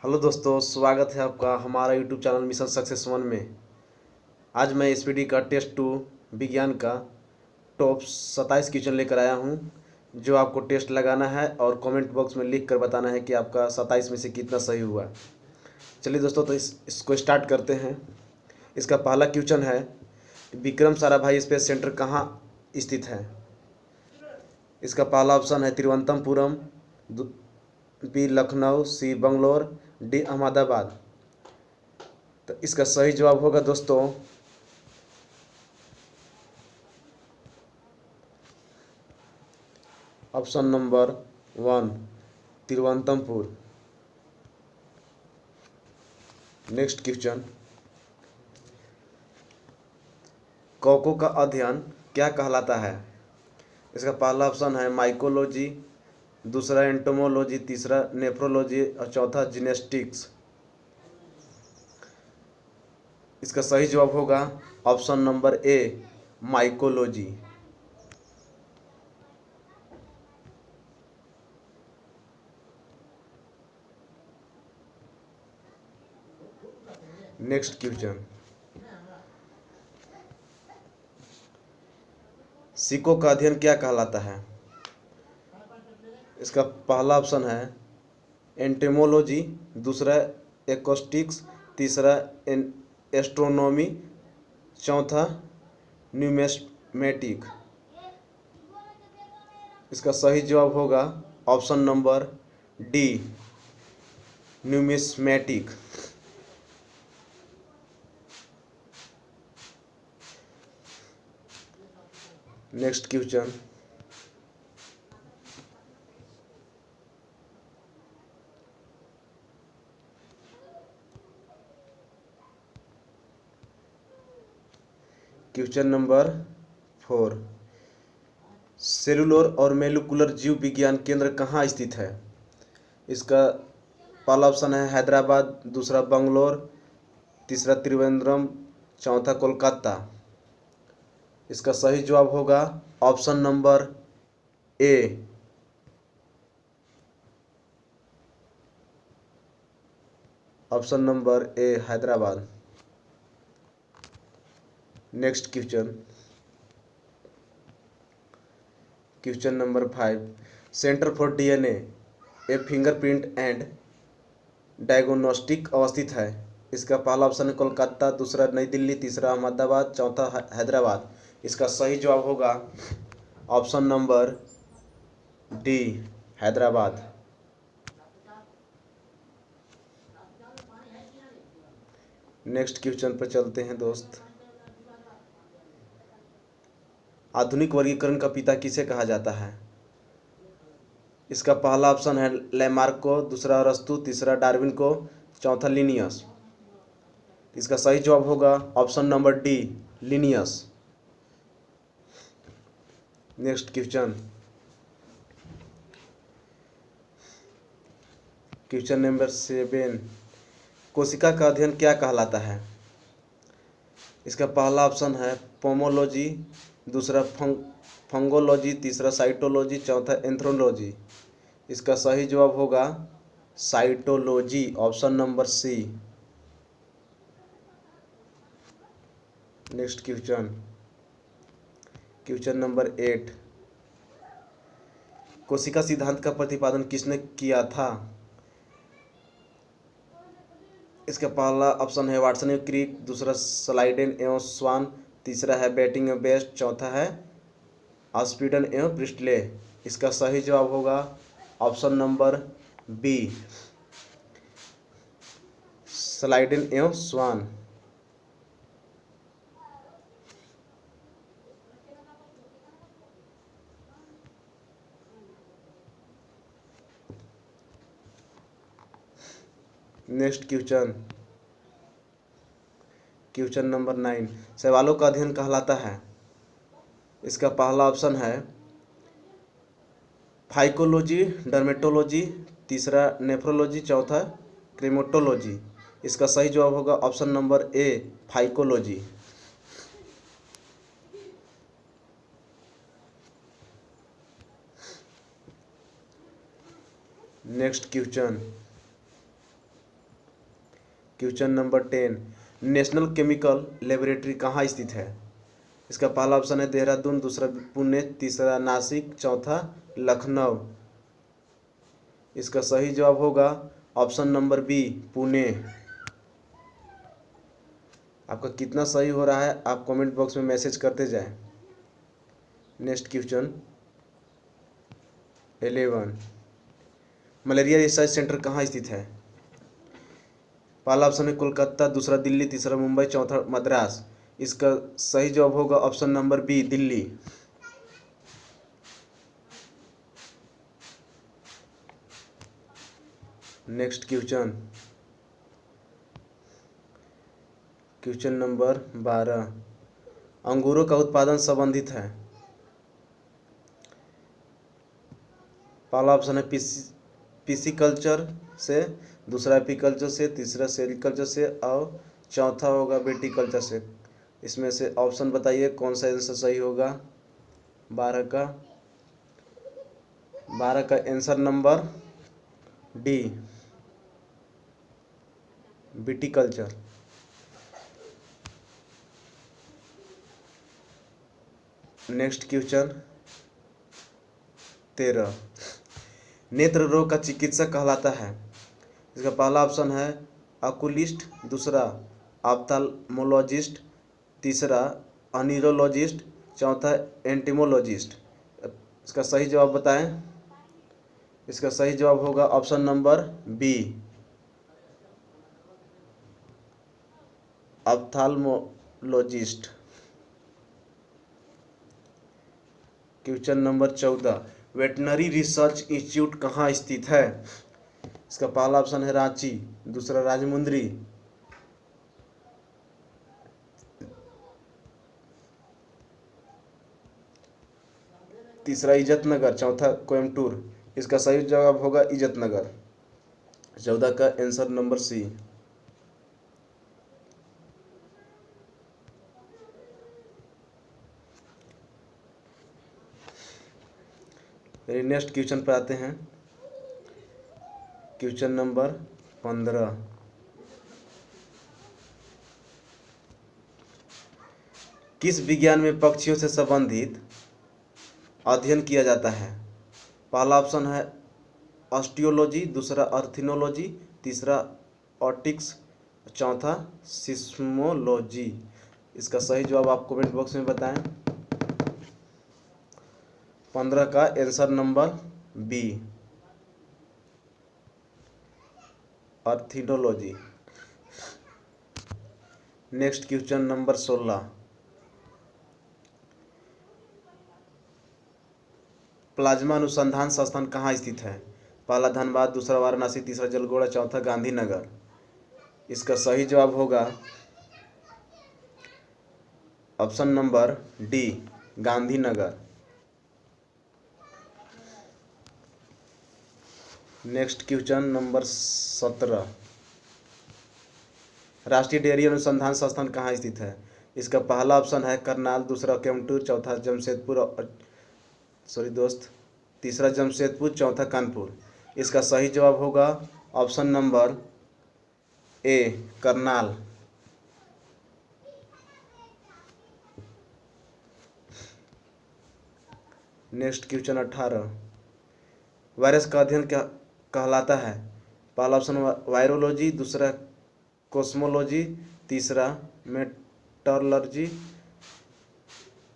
Hello दोस्तों, स्वागत है आपका हमारा YouTube channel mission success one में। आज मैं एसपीडी का टेस्ट 2 विज्ञान का टॉप 27 क्वेश्चन लेकर आया हूं, जो आपको टेस्ट लगाना है और कमेंट बॉक्स में लिख कर बताना है कि आपका 27 में से कितना सही हुआ। चलिए दोस्तों, तो इसको स्टार्ट करते हैं। इसका पहला क्वेश्चन है, विक्रम साराभाई स्पेस सेंटर कहाँ स्थित है? इसका पहला ऑप्शन है तिरुवनंतपुरम, बी लखनऊ, सी बंगलोर, डी अहमदाबाद। तो इसका सही जवाब होगा दोस्तों ऑप्शन नंबर 1, तिरुवनंतपुर। नेक्स्ट क्वेश्चन, कॉकों का अध्ययन क्या कहलाता है? इसका पहला ऑप्शन है माइकोलॉजी, दूसरा एंटोमोलॉजी, तीसरा नेफ्रोलॉजी और चौथा जिनेस्टिक्स। इसका सही जवाब होगा option number A, mycology. Next question, सिकों का अध्ययन क्या कहलाता है? इसका पहला ऑप्शन है एंटेमोलॉजी, दूसरा एकोस्टिक्स, तीसरा एस्ट्रोनॉमी, चौथा न्यूमेस्मेटिक। इसका सही जवाब होगा option number D, numismatic. Next question, question number 4, cellular और मोलिकुलर जीव विज्ञान केंद्र कहाँ स्थित है? इसका पहला ऑप्शन है हैदराबाद, दूसरा बंगलोर, तीसरा त्रिवेंद्रम, चौथा कोलकाता। इसका सही जवाब होगा option number A, option number A, Hyderabad. Next question, question number 5, centre for DNA A fingerprint and diagnostic अवस्थित है। इसका पहला ऑप्शन है कोलकाता, दूसरा नई दिल्ली, तीसरा अहमदाबाद, चौथा हैदराबाद। इसका सही जवाब होगा option number D, Hyderabad. Next question पर चलते हैं दोस्त। आधुनिक वर्गीकरण का पिता किसे कहा जाता है? इसका पहला ऑप्शन है लैमार्क को, दूसरा अरस्तु, तीसरा डार्विन को, चौथा लिनियस। इसका सही जवाब होगा option number D, Linnaeus. Next question, question number 7, कोशिका का अध्ययन क्या कहलाता है? इसका पहला ऑप्शन है पोमोलॉजी, दूसरा फंगोलॉजी, तीसरा साइटोलॉजी, चौथा एंथ्रोलॉजी। इसका सही जवाब होगा cytology, option number C. Next question, question number 8, कोशिका सिद्धांत का प्रतिपादन किसने किया था? इसका पहला ऑप्शन है वाटसन एवं क्रिक, दूसरा स्लाइडेन एवं स्वान, तीसरा है बेटिंग एवं बेस्ट, चौथा है ऑस्पिडन एवं प्रिस्टले। इसका सही जवाब होगा ऑप्शन नंबर बी, स्लाइडेन एवं स्वान। नेक्स्ट क्वेश्चन, क्वेश्चन नंबर 9, शैवालों का अध्ययन कहलाता है? इसका पहला ऑप्शन है फाइकोलॉजी, डर्मेटोलॉजी, तीसरा नेफ्रोलॉजी, चौथा क्रेमेटोलॉजी। इसका सही जवाब होगा ऑप्शन नंबर ए, phycology. Next question, question number 10, national chemical laboratory कहाँ स्थित है? इसका पहला ऑप्शन है देहरादून, दूसरा पुणे, तीसरा नासिक, चौथा लखनऊ। इसका सही जवाब होगा ऑप्शन नंबर बी, पुणे। आपका कितना सही हो रहा है आप कमेंट बॉक्स में मैसेज करते जाएं। Next question 11, malaria research centre कहाँ स्थित है? पहला ऑप्शन है कोलकाता, दूसरा दिल्ली, तीसरा मुंबई, चौथा मद्रास। इसका सही जवाब होगा option number B, Delhi. Next question number 12, अंगूरों का उत्पादन संबंधित है। पहला ऑप्शन है पिसिकल्चर से, दूसरा एपीकल्चर से, तीसरा सेरिकल्चर से और चौथा होगा विटीकल्चर से। इसमें से ऑप्शन बताइए कौन सा आंसर सही होगा। 12 का answer number D, viticulture. Next question 13, नेत्र रोग का चिकित्सक कहलाता है। इसका पहला ऑप्शन है ऑकुलिस्ट, दूसरा ऑप्थाल्मोलॉजिस्ट, तीसरा अनीरोलॉजिस्ट, चौथा एंटीमोलॉजिस्ट। इसका सही जवाब बताएं। इसका सही जवाब होगा option number B, ophthalmologist. Question number 14, veterinary research institute कहाँ स्थित है? इसका पहला ऑप्शन है रांची, दूसरा राजमुंद्री, तीसरा इज्जतनगर, चौथा कोयम्बटूर। इसका सही जवाब होगा इज्जतनगर। 14 का answer number C. Next question पर आते हैं। क्वेश्चन नंबर 15, किस विज्ञान में पक्षियों से संबंधित अध्ययन किया जाता है? पहला ऑप्शन है ऑस्टियोलॉजी, दूसरा अर्थिनोलॉजी, तीसरा ऑटिक्स, चौथा सिस्मोलॉजी। इसका सही जवाब आप कमेंट बॉक्स में बताएं। 15 का आंसर नंबर बी, अर्थिनोलॉजी। नेक्स्ट क्वेश्चन नंबर 16, प्लाज्मा अनुसंधान संस्थान कहाँ स्थित है? पहला धनबाद, दूसरा वाराणसी, तीसरा जलगोड़ा, चौथा गांधीनगर। इसका सही जवाब होगा option number D, Gandhinagar. Next question number 17, राष्ट्रीय डेयरी अनुसंधान संस्थान कहाँ स्थित है? इसका पहला ऑप्शन है करनाल, दूसरा कोयम्बटूर, चौथा जमशेदपुर तीसरा जमशेदपुर, चौथा कानपुर। इसका सही जवाब होगा ऑप्शन नंबर ए, करनाल। नेक्स्ट क्वेश्चन 18, वायरस का अध्ययन क्या कहलाता है? पहला ऑप्शन वायरोलॉजी, दूसरा कोस्मोलॉजी, तीसरा मेटलर्जी,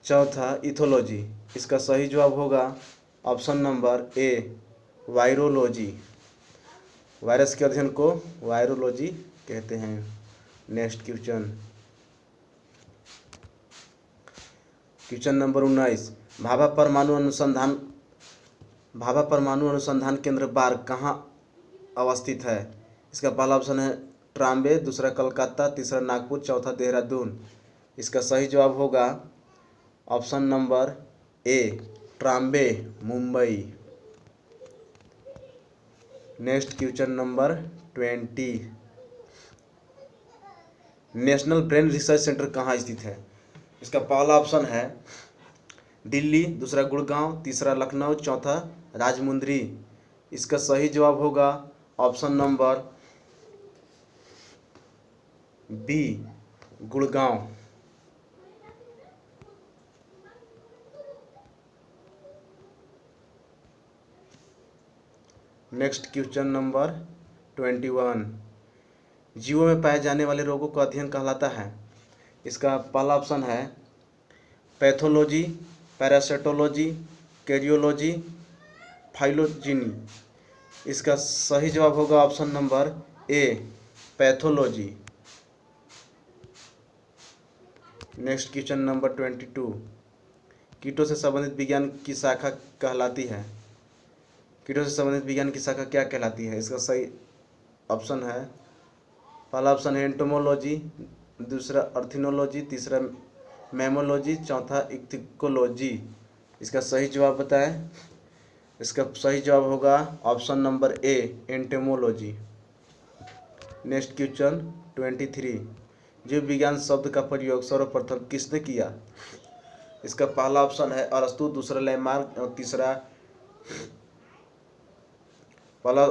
चौथा इथोलॉजी। इसका सही जवाब होगा ऑप्शन नंबर ए, वायरोलॉजी। वायरस के अध्ययन को वायरोलॉजी कहते हैं। नेक्स्ट क्वेश्चन नंबर 19, भाभा परमाणु अनुसंधान केंद्र बार कहाँ अवस्थित है? इसका पहला ऑप्शन है ट्राम्बे, दूसरा कलकत्ता, तीसरा नागपुर, चौथा देहरादून। इसका सही जवाब होगा ऑप्शन नंबर ए, Trombay, Mumbai. Next question number 20, national brain research centre कहाँ स्थित है? इसका पहला ऑप्शन है दिल्ली, दूसरा गुड़गांव, तीसरा लखनऊ, चौथा राजमुंद्री। इसका सही जवाब होगा option number B Gurgaon. Next question number 21। जीवों में पाए जाने वाले रोगों का अध्ययन कहलाता है। इसका पहला ऑप्शन है पैथोलॉजी, पैरासिटोलॉजी, कैरियोलॉजी, फाइलोजेनी। इसका सही जवाब होगा ऑप्शन नंबर ए पैथोलॉजी। Next question number 22। कीटों से संबंधित विज्ञान की शाखा कहलाती है। कीटों से संबंधित विज्ञान की शाखा क्या कहलाती है? इसका सही ऑप्शन है, पहला ऑप्शन है एंटोमोलॉजी, दूसरा अर्थिनोलॉजी, तीसरा मैमोलॉजी, चौथा इक्थिकोलॉजी। इसका सही जवाब बताएं। इसका सही जवाब होगा ऑप्शन नंबर ए एंटोमोलॉजी। Next question 23। जीव विज्ञान शब्द का प्रयोग सर्वप्रथम किसने किया? इसका पहला ऑप्शन है अरस्तु, दूसरा लैमार्क और तीसरा पहला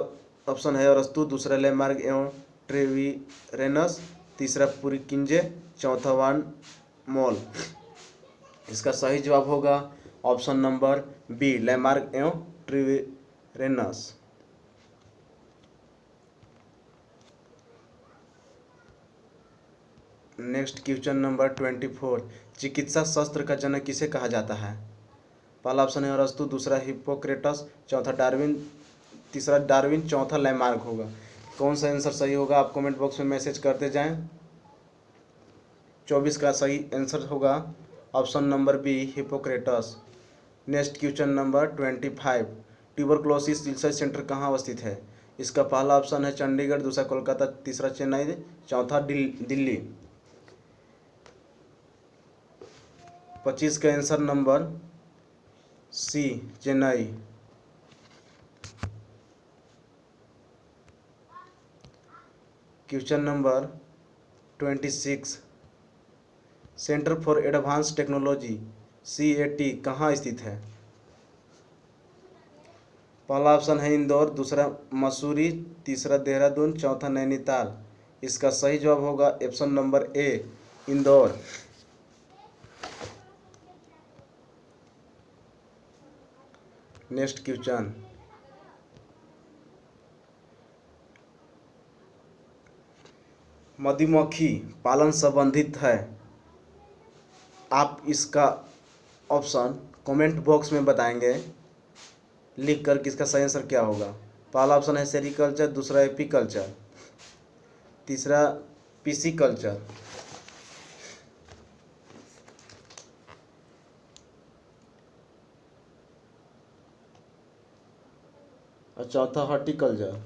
ऑप्शन है अरस्तु, दूसरा लैमार्क एवं ट्रेविरेनस, तीसरा पुरकिंजे, चौथा वान मोल। इसका सही जवाब होगा ऑप्शन नंबर बी लैमार्क एवं ट्रेविरेनस। Next question number 24। चिकित्सा शास्त्र का जनक किसे कहा जाता है? पहला ऑप्शन है अरस्तु, दूसरा हिप्पोक्रेटस, चौथा डार्विन, तीसरा डार्विन, चौथा लैमार्क होगा। कौन सा आंसर सही होगा आप कमेंट बॉक्स में मैसेज करते जाएं। 24 का सही आंसर होगा option number B Hippocrates. Next question number 25। Tuberculosis research centre कहाँ अवस्थित है? इसका पहला ऑप्शन है चंडीगढ़, दूसरा कोलकाता, तीसरा चेन्नई, चौथा दिल्ली। 25 का answer number C Chennai. Question number 26। Centre for advance technology CAT कहाँ स्थित है? पहला ऑप्शन है इंदौर, दूसरा मसूरी, तीसरा देहरादून, चौथा नैनीताल। इसका सही जवाब होगा ऑप्शन नंबर ए इंदौर। Next question. मधुमक्खी पालन संबंधित है। आप इसका ऑप्शन कमेंट बॉक्स में बताएंगे लिख कर किसका सही आंसर क्या होगा। पहला ऑप्शन है सेरिकल्चर, दूसरा एपीकल्चर, तीसरा पिसिकल्चर और चौथा हॉर्टिकल्चर।